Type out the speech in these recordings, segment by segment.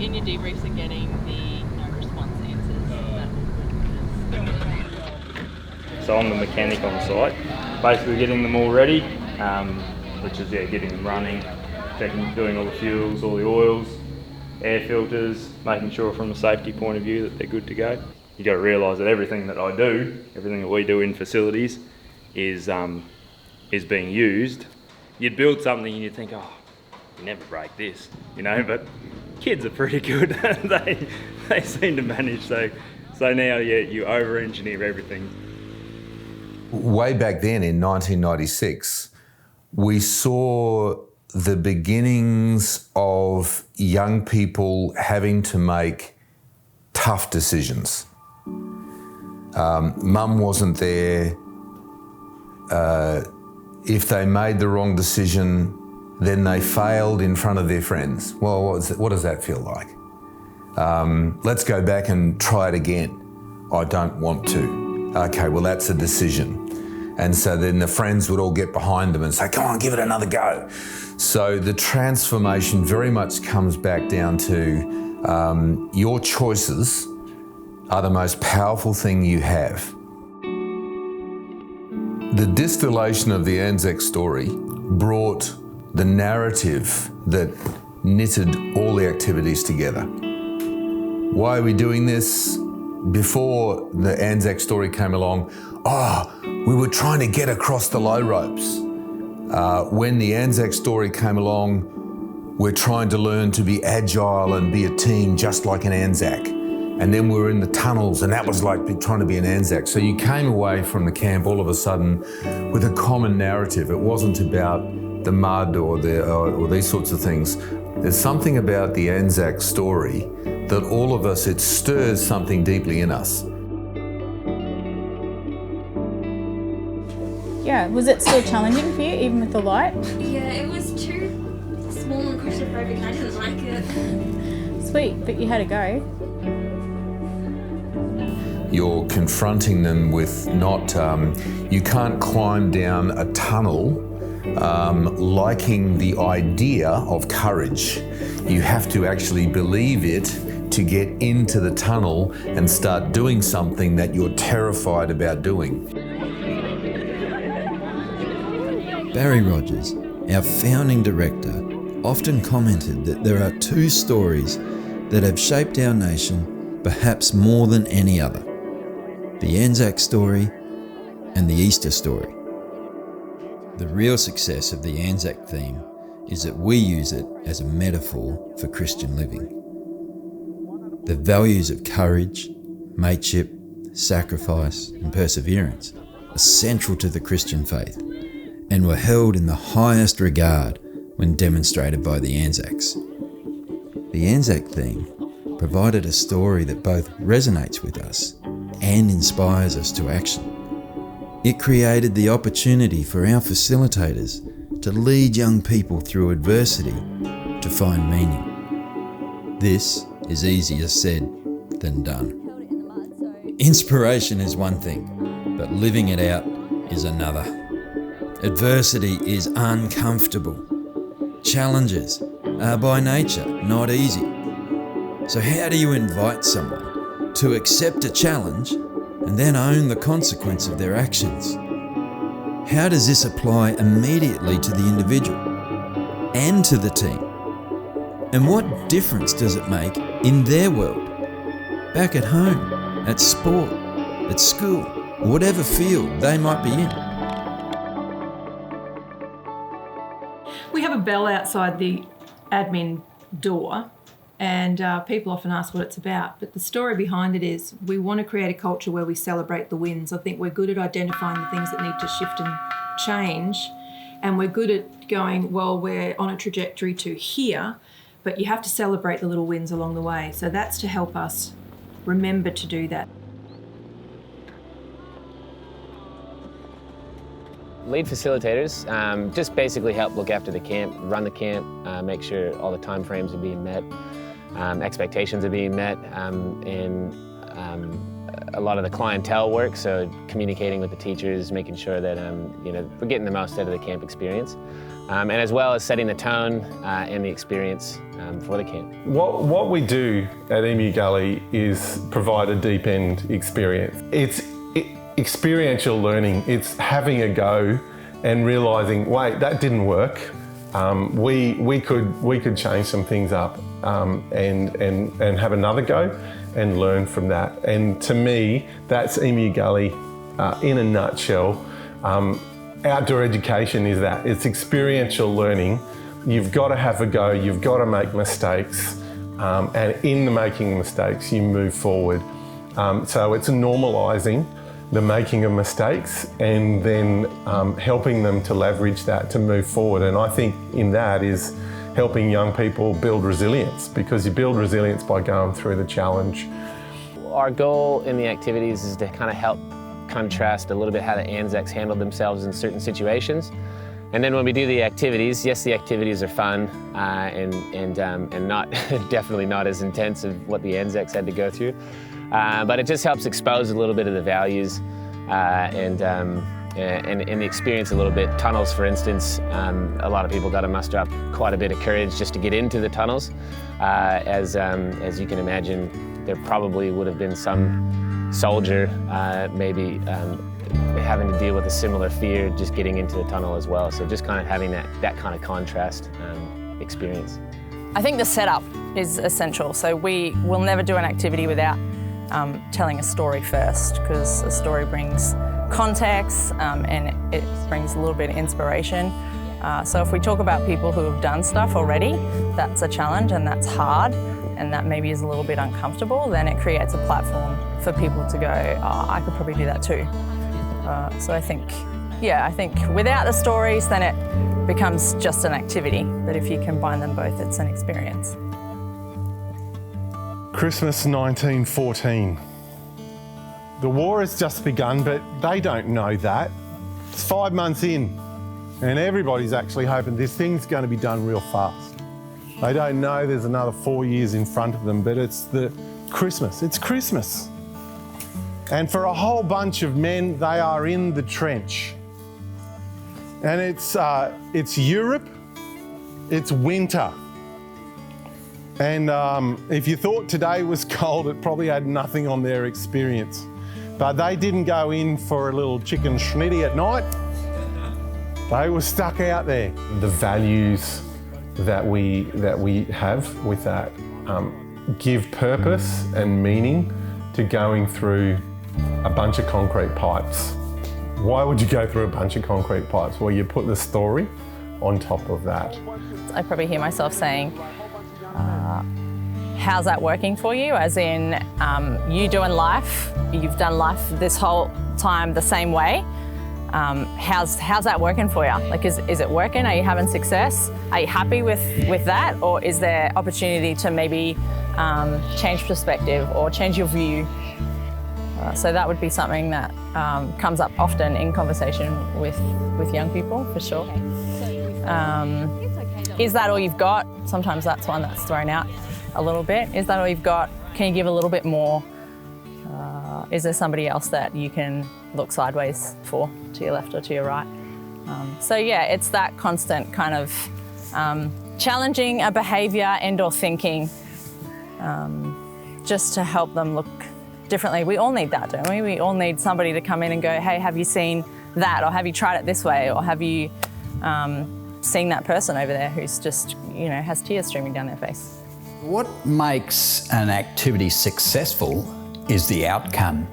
in your debriefs are getting the no response answers. So I'm the mechanic on site, basically getting them all ready, which is getting them running, checking, doing all the fuels, all the oils, air filters, making sure from a safety point of view that they're good to go. You got to realise that everything that I do, everything that we do in facilities, is being used. You'd build something and you'd think, oh, you never break this, but kids are pretty good. they seem to manage. So now you over-engineer everything. Way back then in 1996, we saw the beginnings of young people having to make tough decisions. Mum wasn't there. If they made the wrong decision, then they failed in front of their friends. Well, what does that feel like? Let's go back and try it again. I don't want to. Okay, well, that's a decision. And so then the friends would all get behind them and say, come on, give it another go. So the transformation very much comes back down to your choices are the most powerful thing you have. The distillation of the Anzac story brought the narrative that knitted all the activities together. Why are we doing this? Before the Anzac story came along, we were trying to get across the low ropes. When the Anzac story came along, we're trying to learn to be agile and be a team just like an Anzac. And then we were in the tunnels, and that was like trying to be an Anzac. So you came away from the camp all of a sudden with a common narrative. It wasn't about the mud or these sorts of things. There's something about the Anzac story that all of us, it stirs something deeply in us. Yeah, was it still challenging for you, even with the light? Yeah, it was too small and claustrophobic and I didn't like it. Sweet, but you had a go. You're confronting them with you can't climb down a tunnel liking the idea of courage. You have to actually believe it to get into the tunnel and start doing something that you're terrified about doing. Barry Rogers, our founding director, often commented that there are two stories that have shaped our nation perhaps more than any other: the Anzac story and the Easter story. The real success of the Anzac theme is that we use it as a metaphor for Christian living. The values of courage, mateship, sacrifice and perseverance are central to the Christian faith and were held in the highest regard when demonstrated by the Anzacs. The Anzac theme provided a story that both resonates with us and inspires us to action. It created the opportunity for our facilitators to lead young people through adversity to find meaning. This is easier said than done. Inspiration is one thing, but living it out is another. Adversity is uncomfortable. Challenges are by nature not easy. So how do you invite someone to accept a challenge and then own the consequence of their actions? How does this apply immediately to the individual and to the team? And what difference does it make in their world? Back at home, at sport, at school, or whatever field they might be in. We have a bell outside the admin door, and people often ask what it's about, but the story behind it is we want to create a culture where we celebrate the wins. I think we're good at identifying the things that need to shift and change, and we're good at going, well, we're on a trajectory to here, but you have to celebrate the little wins along the way. So that's to help us remember to do that. Lead facilitators just basically help look after the camp, run the camp, make sure all the time frames are being met, expectations are being met, and a lot of the clientele work, so communicating with the teachers, making sure that we're getting the most out of the camp experience. and as well as setting the tone and the experience for the camp. What we do at Emu Gully is provide a deep end experience. It's experiential learning. It's having a go and realising, wait, that didn't work. We could change some things up and have another go and learn from that. And to me, that's Emu Gully in a nutshell. Outdoor education is that. It's experiential learning. You've got to have a go, you've got to make mistakes, and in the making mistakes, you move forward. So it's normalising the making of mistakes and then helping them to leverage that to move forward. And I think in that is helping young people build resilience, because you build resilience by going through the challenge. Our goal in the activities is to kind of help contrast a little bit how the Anzacs handled themselves in certain situations. And then when we do the activities, yes, the activities are fun and not definitely not as intense as what the Anzacs had to go through. But it just helps expose a little bit of the values and the experience a little bit. Tunnels, for instance, a lot of people got to muster up quite a bit of courage just to get into the tunnels. As you can imagine, there probably would have been some soldier maybe having to deal with a similar fear just getting into the tunnel as well. So just kind of having that kind of contrast experience. I think the setup is essential. So we will never do an activity without telling a story first, because a story brings context and it brings a little bit of inspiration. So if we talk about people who have done stuff already, that's a challenge and that's hard, and that maybe is a little bit uncomfortable, then it creates a platform for people to go, oh, I could probably do that too. So I think without the stories, then it becomes just an activity. But if you combine them both, it's an experience. Christmas 1914. The war has just begun, but they don't know that. It's 5 months in, and everybody's actually hoping this thing's going to be done real fast. They don't know there's another 4 years in front of them, but it's Christmas. It's Christmas. And for a whole bunch of men, they are in the trench. And it's Europe, it's winter. And if you thought today was cold, it probably had nothing on their experience. But they didn't go in for a little chicken schnitty at night. They were stuck out there. The values that we have with that give purpose and meaning to going through a bunch of concrete pipes. Why would you go through a bunch of concrete pipes? Well, you put the story on top of that. I probably hear myself saying, how's that working for you? As in, you doing life, you've done life this whole time the same way. How's that working for you? Like, is it working? Are you having success? Are you happy with that? Or is there opportunity to maybe change perspective or change your view? So that would be something that comes up often in conversation with young people, for sure. Is that all you've got? Sometimes that's one that's thrown out a little bit. Is that all you've got? Can you give a little bit more? Is there somebody else that you can look sideways for, to your left or to your right? So yeah, it's that constant kind of challenging a behaviour and or thinking just to help them look differently. We all need that, don't we? We all need somebody to come in and go, hey, have you seen that? Or have you tried it this way? Or have you seen that person over there who's just, has tears streaming down their face? What makes an activity successful is the outcome.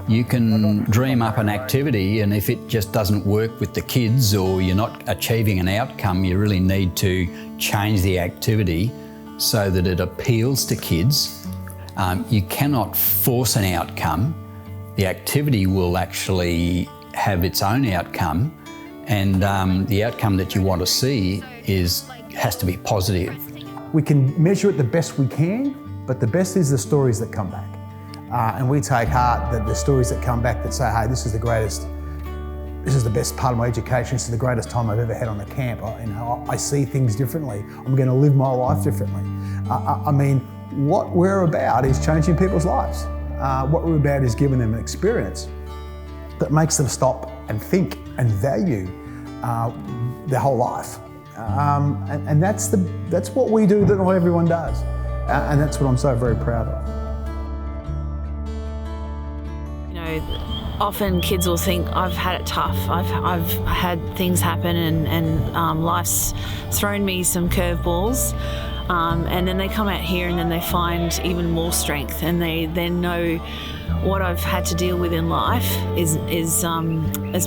You can dream up an activity, and if it just doesn't work with the kids or you're not achieving an outcome, you really need to change the activity so that it appeals to kids. You cannot force an outcome. The activity will actually have its own outcome, and the outcome that you want to see has to be positive. We can measure it the best we can, but the best is the stories that come back. And we take heart that the stories that come back that say, hey, this is the best part of my education, this is the greatest time I've ever had on the camp. I see things differently. I'm going to live my life differently. What we're about is changing people's lives. What we're about is giving them an experience that makes them stop and think and value their whole life. And that's what we do that not everyone does. And that's what I'm so very proud of. You know, often kids will think, I've had it tough, I've had things happen and life's thrown me some curveballs. And then they come out here and then they find even more strength, and they then know what I've had to deal with in life has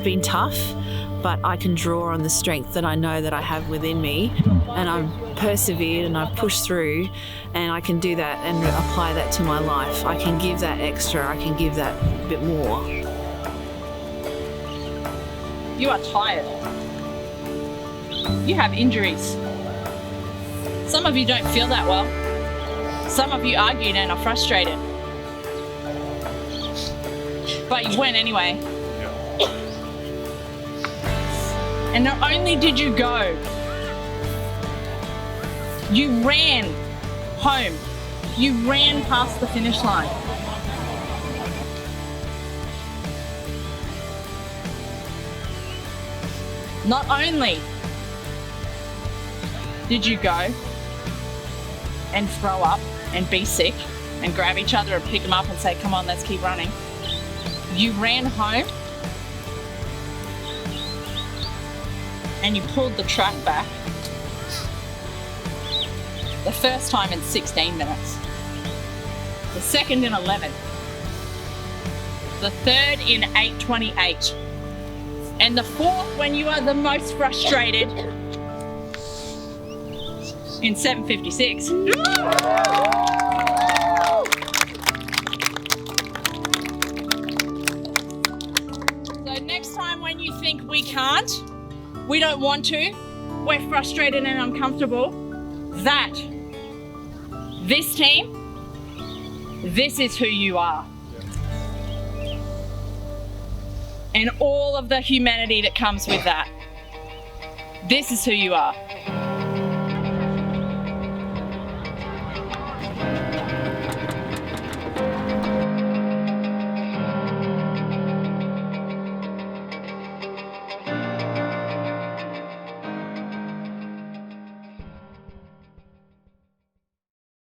been tough, but I can draw on the strength that I know that I have within me, and I've persevered and I've pushed through, and I can do that and apply that to my life. I can give that extra, I can give that bit more. You are tired. You have injuries. Some of you don't feel that well. Some of you argued and are frustrated. But you went anyway. And not only did you go, you ran home. You ran past the finish line. Not only did you go and throw up and be sick and grab each other and pick them up and say, come on, let's keep running. You ran home and you pulled the track back the first time in 16 minutes, the second in 11, the third in 8:28, and the fourth when you are the most frustrated in 7:56. So next time when you think we can't, we don't want to, we're frustrated and uncomfortable, this team, this is who you are. And all of the humanity that comes with that. This is who you are.